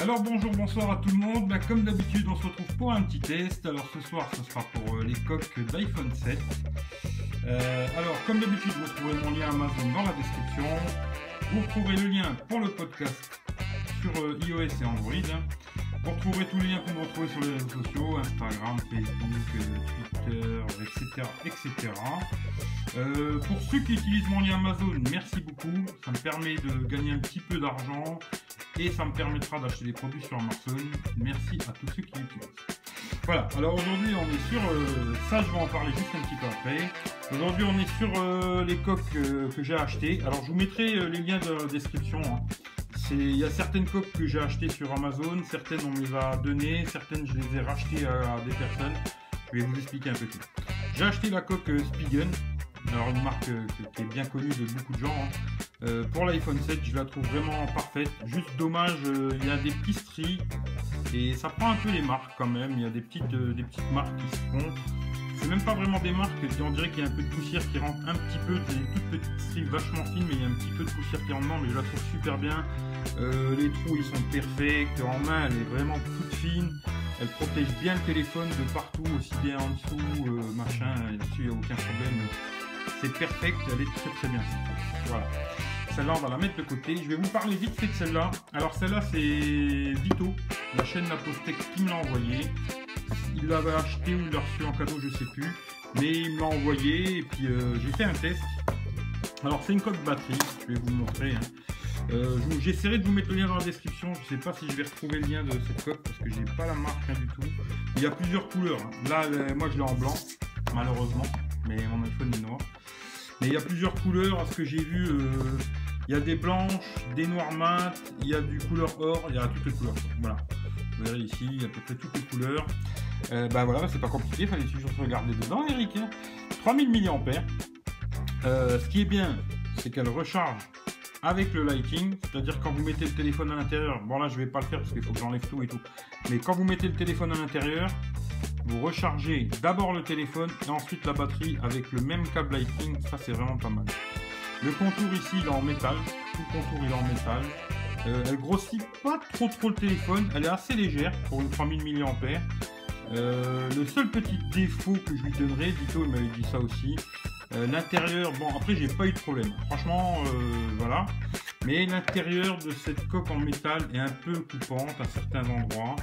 Alors bonjour, bonsoir à tout le monde. Comme d'habitude, on se retrouve pour un petit test. Alors ce soir, ce sera pour les coques d'iPhone 7. Alors comme d'habitude, vous trouverez mon lien Amazon dans la description. Vous retrouverez le lien pour le podcast sur iOS et Android. Vous retrouverez tous les liens que vous retrouvez sur les réseaux sociaux, Instagram, Facebook, Twitter, etc. Pour ceux qui utilisent mon lien Amazon, merci beaucoup. Ça me permet de gagner un petit peu d'argent et ça me permettra d'acheter des produits sur Amazon. Merci à tous ceux qui l'utilisent. Voilà, alors aujourd'hui on est sur, ça je vais en parler juste un petit peu après. Aujourd'hui on est sur les coques que j'ai achetées. Alors je vous mettrai les liens dans la description. Il y a certaines coques que j'ai achetées sur Amazon, certaines on me les a données, certaines je les ai rachetées à des personnes. Je vais vous expliquer un peu tout. J'ai acheté la coque Spigen, alors une marque qui est bien connue de beaucoup de gens. Pour l'iPhone 7, je la trouve vraiment parfaite. Juste dommage, il y a des petits stries et ça prend un peu les marques quand même. Il y a des petites marques qui se font. C'est même pas vraiment des marques, on dirait qu'il y a un peu de poussière qui rentre un petit peu. C'est des toutes petites stries vachement fines, mais il y a un petit peu de poussière qui rentre dedans, mais je la trouve super bien. Les trous ils sont parfaits. En main, elle est vraiment toute fine. Elle protège bien le téléphone de partout, aussi bien en dessous, machin. Là-dessus, il n'y a aucun problème. C'est perfect, elle est très très bien. Voilà. Celle-là, on va la mettre de côté. Je vais vous parler vite fait de celle-là. Alors celle-là, c'est Vito, la chaîne La Postec qui me l'a envoyé. Il l'avait acheté ou il l'a reçu en cadeau, je sais plus. Mais il me l'a envoyé et puis j'ai fait un test. Alors c'est une coque batterie, je vais vous montrer. J'essaierai de vous mettre le lien dans la description. Je ne sais pas si je vais retrouver le lien de cette coque parce que j'ai pas la marque rien du tout. Il y a plusieurs couleurs. Là, moi je l'ai en blanc, malheureusement. Mais mon iPhone est noir. Mais il y a plusieurs couleurs. À ce que j'ai vu, il y a des blanches, des noirs mat, il y a du couleur or, il y a toutes les couleurs. Voilà. Vous verrez ici, il y a à peu près toutes les couleurs. Voilà, c'est pas compliqué, il fallait juste regarder dedans, Eric. 3000 mAh. Ce qui est bien, c'est qu'elle recharge avec le lighting, c'est-à-dire quand vous mettez le téléphone à l'intérieur. Bon là, je vais pas le faire parce qu'il faut que j'enlève tout et tout. Mais quand vous mettez le téléphone à l'intérieur, vous rechargez d'abord le téléphone et ensuite la batterie avec le même câble lighting. Ça, c'est vraiment pas mal. Le contour ici, il est en métal. Tout le contour, il est en métal. Elle grossit pas trop le téléphone. Elle est assez légère pour une 3000 mAh. Le seul petit défaut que je lui donnerais, Vito il m'avait dit ça aussi, l'intérieur, bon après j'ai pas eu de problème, franchement voilà, mais l'intérieur de cette coque en métal est un peu coupante à certains endroits.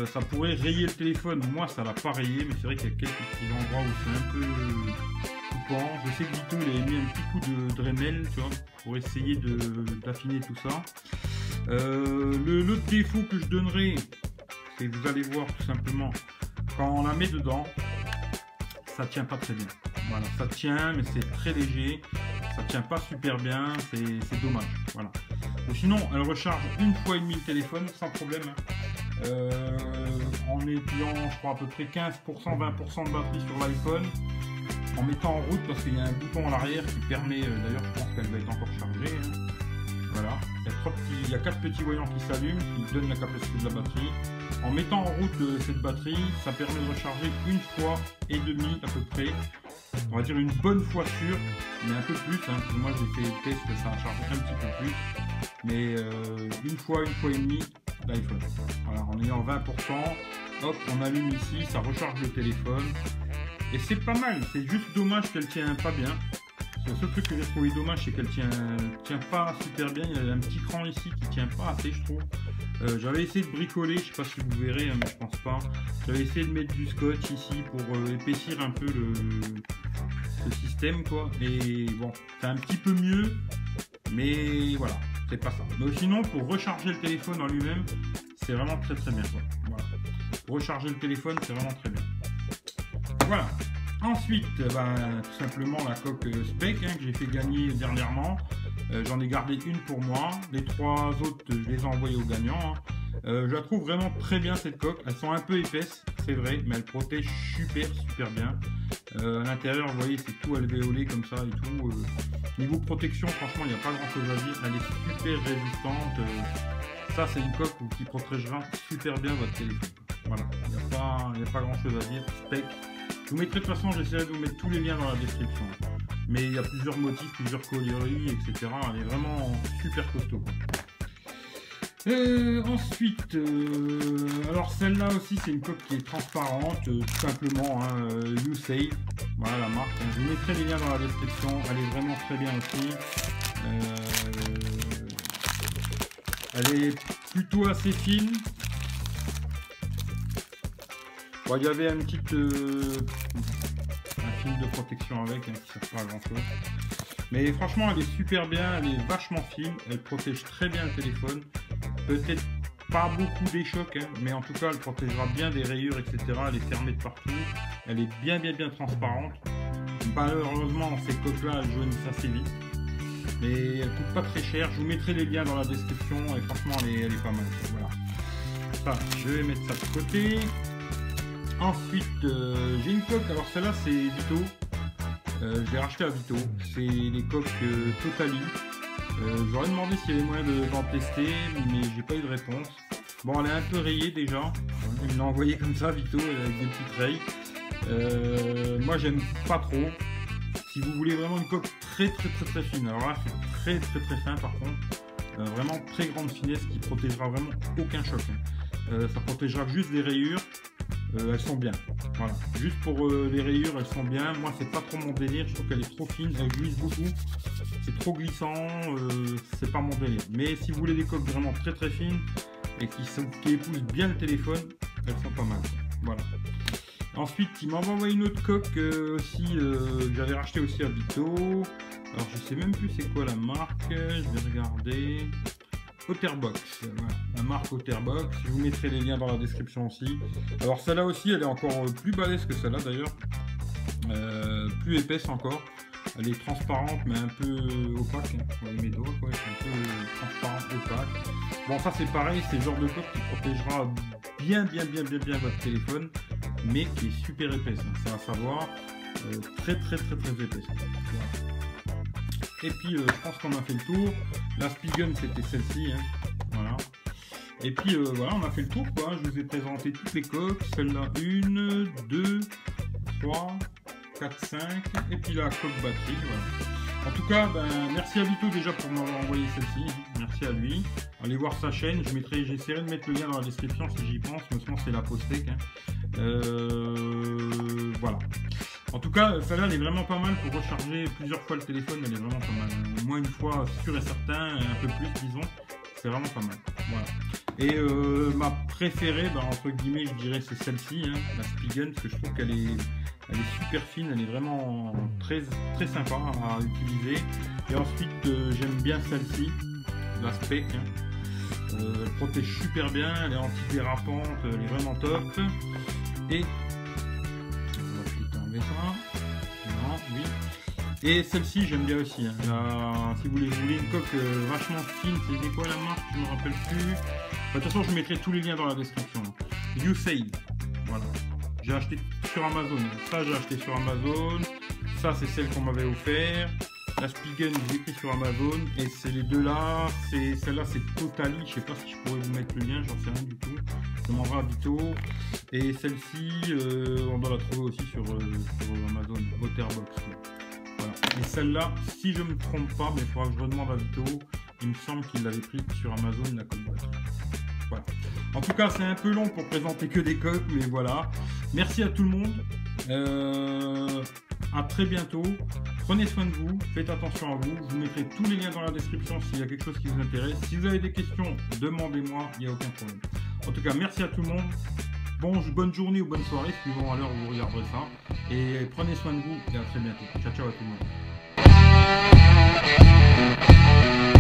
Ça pourrait rayer le téléphone, moi ça l'a pas rayé, mais c'est vrai qu'il y a quelques petits endroits où c'est un peu coupant. Je sais que Vito il avait mis un petit coup de Dremel, tu vois, pour essayer d'affiner tout ça. L'autre défaut que je donnerais, c'est que vous allez voir tout simplement, quand on la met dedans, ça tient pas très bien. Voilà, ça tient, mais c'est très léger, ça tient pas super bien, c'est dommage. Voilà. Ou sinon, elle recharge une fois et demie le téléphone sans problème. En étant, je crois, à peu près 15%, 20% de batterie sur l'iPhone, en mettant en route, parce qu'il y a un bouton à l'arrière qui permet, d'ailleurs, je pense qu'elle va être encore chargée. Voilà, il y a 4 petits voyants qui s'allument, qui donnent la capacité de la batterie. En mettant en route cette batterie, ça permet de recharger une fois et demie à peu près. On va dire une bonne fois sûre, mais un peu plus. Parce que moi j'ai fait le test, ça a chargé un petit peu plus. Mais une fois et demie l'iPhone. Voilà, en ayant 20%, hop, on allume ici, ça recharge le téléphone. Et c'est pas mal, c'est juste dommage qu'elle tient pas bien. Le seul truc que j'ai trouvé dommage, c'est qu'elle tient pas super bien. Il y a un petit cran ici qui tient pas assez, je trouve. J'avais essayé de bricoler, je sais pas si vous verrez, mais je pense pas. J'avais essayé de mettre du scotch ici pour épaissir un peu le système, quoi. Et bon, c'est un petit peu mieux, mais voilà, c'est pas ça. Mais sinon, pour recharger le téléphone en lui-même, c'est vraiment très très bien, quoi. Voilà. Pour recharger le téléphone, c'est vraiment très bien. Voilà. Ensuite, tout simplement la coque Spec que j'ai fait gagner dernièrement. J'en ai gardé une pour moi. Les 3 autres, je les ai envoyés aux gagnants. Je la trouve vraiment très bien cette coque. Elles sont un peu épaisses, c'est vrai, mais elles protègent super bien. À l'intérieur, vous voyez, c'est tout alvéolé comme ça et tout. Niveau protection, franchement, il n'y a pas grand chose à dire. Elle est super résistante. Ça, c'est une coque qui protégera super bien votre téléphone. Voilà, il n'y a pas grand chose à dire. Spec. Je vous mettrai de toute façon, j'essaierai de vous mettre tous les liens dans la description. Mais il y a plusieurs motifs, plusieurs coloris, etc. Elle est vraiment super costaud. Ensuite, alors celle-là aussi c'est une coque qui est transparente, tout simplement, hein, YouSave, voilà la marque, hein. Je vous mettrai les liens dans la description, elle est vraiment très bien aussi. Elle est plutôt assez fine. Bon, il y avait un film de protection avec, hein, qui ne sert pas à grand chose. Mais franchement elle est super bien, elle est vachement fine, elle protège très bien le téléphone. Peut-être pas beaucoup des chocs, hein, mais en tout cas elle protégera bien des rayures, etc. Elle est fermée de partout, elle est bien transparente. Malheureusement ces coques là elles jaunissent assez vite, mais elle coûte pas très cher. Je vous mettrai les liens dans la description et franchement elle est pas mal. Voilà, ça je vais mettre ça de côté. Ensuite j'ai une coque, alors celle-là c'est Vito, je l'ai racheté à Vito, c'est les coques Totali. J'aurais demandé s'il y avait moyen d'en tester, mais j'ai pas eu de réponse. Bon, elle est un peu rayée déjà, il me l'a envoyé comme ça Vito avec des petites rayes. Moi j'aime pas trop. Si vous voulez vraiment une coque très fine, alors là c'est très fin par contre, vraiment très grande finesse qui protégera vraiment aucun choc, hein. Ça protégera juste des rayures. Elles sont bien, voilà, juste pour les rayures elles sont bien. Moi c'est pas trop mon délire, je trouve qu'elle est trop fine, elle glisse beaucoup, c'est trop glissant, c'est pas mon délire. Mais si vous voulez des coques vraiment très fines et qui épousent bien le téléphone, elles sont pas mal, voilà. Ensuite il m'a envoyé une autre coque aussi, que j'avais racheté aussi à Vito. Alors je sais même plus c'est quoi la marque, je vais regarder. Otterbox, voilà, la marque Otterbox, je vous mettrai les liens dans la description aussi. Alors celle-là aussi elle est encore plus balèze que celle-là d'ailleurs, plus épaisse encore. Elle est transparente mais un peu opaque, hein. Vous voyez mes doigts quoi, c'est un peu transparent, opaque. Bon ça c'est pareil, c'est le genre de coque qui protégera bien votre téléphone, mais qui est super épaisse, hein. C'est à savoir, très épaisse. Voilà. Et puis je pense qu'on a fait le tour. La Spigen c'était celle-ci, hein. Voilà. Et puis voilà, on a fait le tour quoi. Je vous ai présenté toutes les coques. Celle-là 1, 2, 3, 4, 5. Et puis la coque batterie. Voilà. En tout cas, ben, merci à Vito déjà pour m'avoir envoyé celle-ci. Merci à lui. Allez voir sa chaîne. J'essaierai de mettre le lien dans la description si j'y pense. Mais sinon c'est la Postec, hein. Voilà. En tout cas, celle-là, elle est vraiment pas mal pour recharger plusieurs fois le téléphone. Elle est vraiment pas mal. Au moins une fois, sûr et certain, un peu plus, disons. C'est vraiment pas mal. Voilà. Et ma préférée, bah, entre guillemets, je dirais, c'est celle-ci, hein, la Spigen, parce que je trouve qu'elle est super fine. Elle est vraiment très sympa à utiliser. Et ensuite, j'aime bien celle-ci, la Spec, hein. Elle protège super bien. Elle est antidérapante. Elle est vraiment top. Et et celle-ci j'aime bien aussi, hein. Si vous voulez une coque vachement fine, c'est quoi la marque, je me rappelle plus. De toute façon je mettrai tous les liens dans la description. YouSave, voilà, j'ai acheté sur Amazon, ça j'ai acheté sur Amazon, ça c'est celle qu'on m'avait offert. La Spigen j'ai écrit sur Amazon, et c'est les deux là, celle-là c'est Totali, je sais pas si je pourrais vous mettre le lien, j'en sais rien du tout. Je demanderai à Vito. Et celle-ci, on doit la trouver aussi sur Amazon, Otterbox. Voilà. Et celle-là, si je me trompe pas, mais il faudra que je redemande à Vito, il me semble qu'il l'avait pris sur Amazon, la coque batterie. Voilà. En tout cas, c'est un peu long pour présenter que des coques, mais voilà. Merci à tout le monde. À très bientôt. Prenez soin de vous, faites attention à vous. Je vous mettrai tous les liens dans la description s'il y a quelque chose qui vous intéresse. Si vous avez des questions, demandez-moi, il n'y a aucun problème. En tout cas, merci à tout le monde. Bonne journée ou bonne soirée, suivant à l'heure où vous regarderez ça. Et prenez soin de vous et à très bientôt. Ciao, ciao à tout le monde.